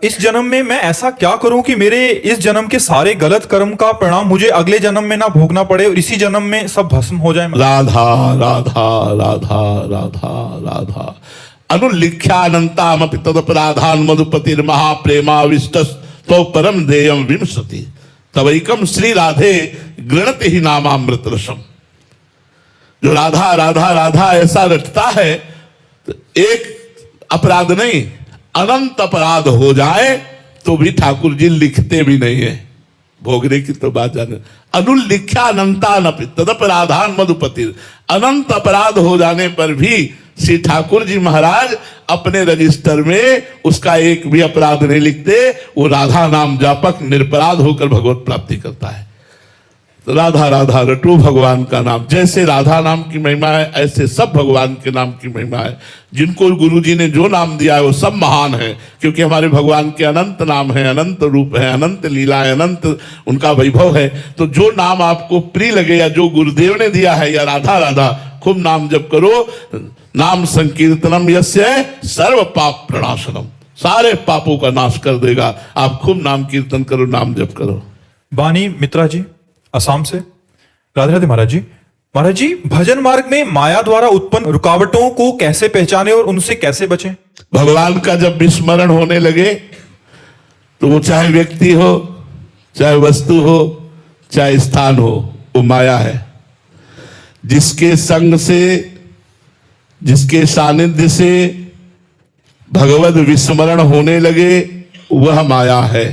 इस जन्म में मैं ऐसा क्या करूं कि मेरे इस जन्म के सारे गलत कर्म का परिणाम मुझे अगले जन्म में ना भोगना पड़े और इसी जन्म में सब भस्म हो जाए। राधा राधा राधा राधा राधा अनुलिख्यानंतामपि तदपराधान मधुपतिर महाप्रेमाविष्ट तो परम देयम विंशति तवैकम श्री राधे गृणति ही नामामृत रसम। जो राधा राधा राधा ऐसा रटता है तो एक अपराध नहीं, अनंत अपराध हो जाए तो भी ठाकुर जी लिखते भी नहीं है। भोगने की तो बात जाने, अनुलिख्या अनंतान तदपराधान मधुपतिर, अनंत अपराध हो जाने पर भी श्री ठाकुर जी महाराज अपने रजिस्टर में उसका एक भी अपराध नहीं लिखते। वो राधा नाम जापक निरपराध होकर भगवत प्राप्ति करता है। तो राधा राधा रटो भगवान का नाम। जैसे राधा नाम की महिमा है ऐसे सब भगवान के नाम की महिमा है। जिनको गुरु जी ने जो नाम दिया है वो सब महान है, क्योंकि हमारे भगवान के अनंत नाम है, अनंत रूप है, अनंत लीला है, अनंत उनका वैभव है। तो जो नाम आपको प्रिय लगे या जो गुरुदेव ने दिया है, या राधा राधा खूब नाम जप करो। नाम संकीर्तनम यस्य सर्व पाप प्रणाशनम, सारे पापों का नाश कर देगा। आप खूब नाम कीर्तन करो, नाम जप करो। बानी मित्रा जी असम से, राधे राधे महाराज जी। महाराज जी, भजन मार्ग में माया द्वारा उत्पन्न रुकावटों को कैसे पहचाने और उनसे कैसे बचें? भगवान का जब विस्मरण होने लगे तो वो चाहे व्यक्ति हो, चाहे वस्तु हो, चाहे स्थान हो, वो माया है। जिसके संग से, जिसके सानिध्य से भगवत विस्मरण होने लगे वह माया है।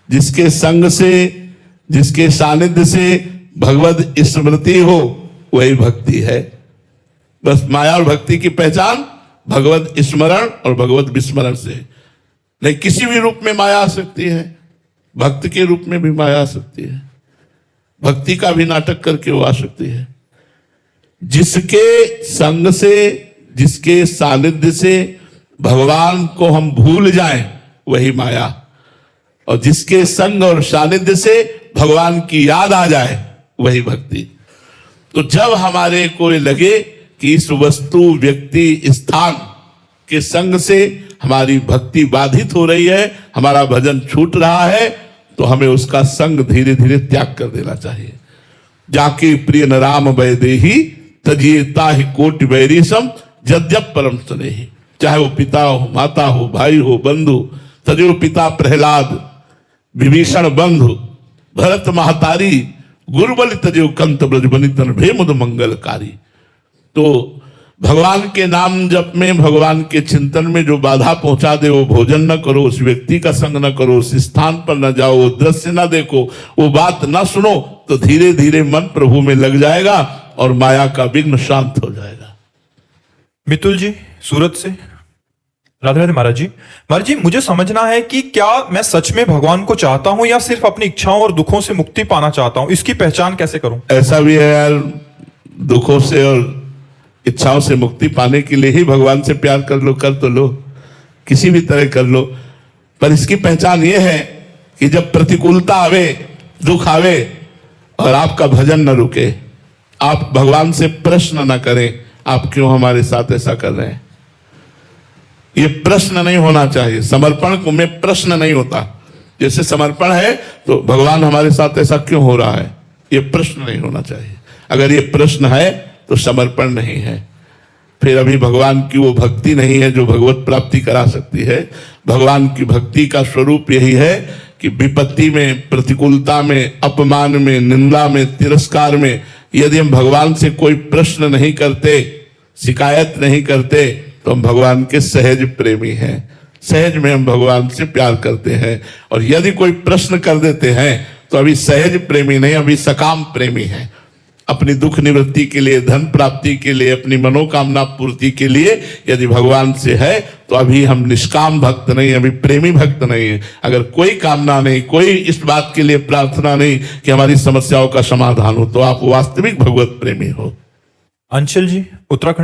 जिसके संग से, जिसके सानिध्य से भगवत स्मृति हो वही भक्ति है। बस माया और भक्ति की पहचान भगवत स्मरण और भगवत विस्मरण से। नहीं, किसी भी रूप में माया आ सकती है, भक्त के रूप में भी माया आ सकती है, भक्ति का भी नाटक करके वो आ सकती है। जिसके संग से, जिसके सानिध्य से भगवान को हम भूल जाएं वही माया, और जिसके संग और सानिध्य से भगवान की याद आ जाए वही भक्ति। तो जब हमारे को लगे कि इस वस्तु, व्यक्ति, स्थान के संग से हमारी भक्ति बाधित हो रही है, हमारा भजन छूट रहा है, तो हमें उसका संग धीरे धीरे त्याग कर देना चाहिए। जाके प्रिय न राम वैदेही तजिए ताहि कोटि वैरीसम यद्यप परम स्नेही। चाहे वो पिता हो, माता हो, भाई हो, बंधु, तजो पिता प्रहलाद, विभीषण बंधु, भरत महतारी, गुरुबल तजो कंत ब्रज बनितन भेमुद मंगलकारी। तो भगवान के नाम जप में, भगवान के चिंतन में जो बाधा पहुंचा दे, वो भोजन न करो, उस व्यक्ति का संग न करो, उस स्थान पर न जाओ, वो दृश्य न देखो, वो बात न सुनो, तो धीरे धीरे मन प्रभु में लग जाएगा और माया का विघ्न शांत हो जाएगा। मितुल जी सूरत से, राधे राधे महाराज जी। महाराज जी, मुझे समझना है कि क्या मैं सच में भगवान को चाहता हूं या सिर्फ अपनी इच्छाओं और दुखों से मुक्ति पाना चाहता हूं? इसकी पहचान कैसे करूं? ऐसा भी है यार, दुखों से और इच्छाओं से मुक्ति पाने के लिए ही भगवान से प्यार कर लो, कर तो लो, किसी भी तरह कर लो। पर इसकी पहचान ये है कि जब प्रतिकूलता आवे, दुख आवे और आपका भजन न रुके, आप भगवान से प्रश्न न करें आप क्यों हमारे साथ ऐसा कर रहे हैं। ये प्रश्न नहीं होना चाहिए। समर्पण में प्रश्न नहीं होता। जैसे समर्पण है तो भगवान हमारे साथ ऐसा क्यों हो रहा है, ये प्रश्न नहीं होना चाहिए। अगर ये प्रश्न है तो समर्पण नहीं है, फिर अभी भगवान की वो भक्ति नहीं है जो भगवत प्राप्ति करा सकती है। भगवान की भक्ति का स्वरूप यही है कि विपत्ति में, प्रतिकूलता में, अपमान में, निंदा में, तिरस्कार में यदि हम भगवान से कोई प्रश्न नहीं करते, शिकायत नहीं करते, तो हम भगवान के सहज प्रेमी हैं। सहज में हम भगवान से प्यार करते हैं। और यदि कोई प्रश्न कर देते हैं तो अभी सहज प्रेमी नहीं, अभी सकाम प्रेमी हैं। अपनी दुख निवृत्ति के लिए, धन प्राप्ति के लिए, अपनी मनोकामना पूर्ति के लिए यदि भगवान से है तो अभी हम निष्काम भक्त नहीं, अभी प्रेमी भक्त नहीं है। अगर कोई कामना नहीं, कोई इस बात के लिए प्रार्थना नहीं कि हमारी समस्याओं का समाधान हो, तो आप वास्तविक भगवत प्रेमी हो। अंशल जी उत्तराखंड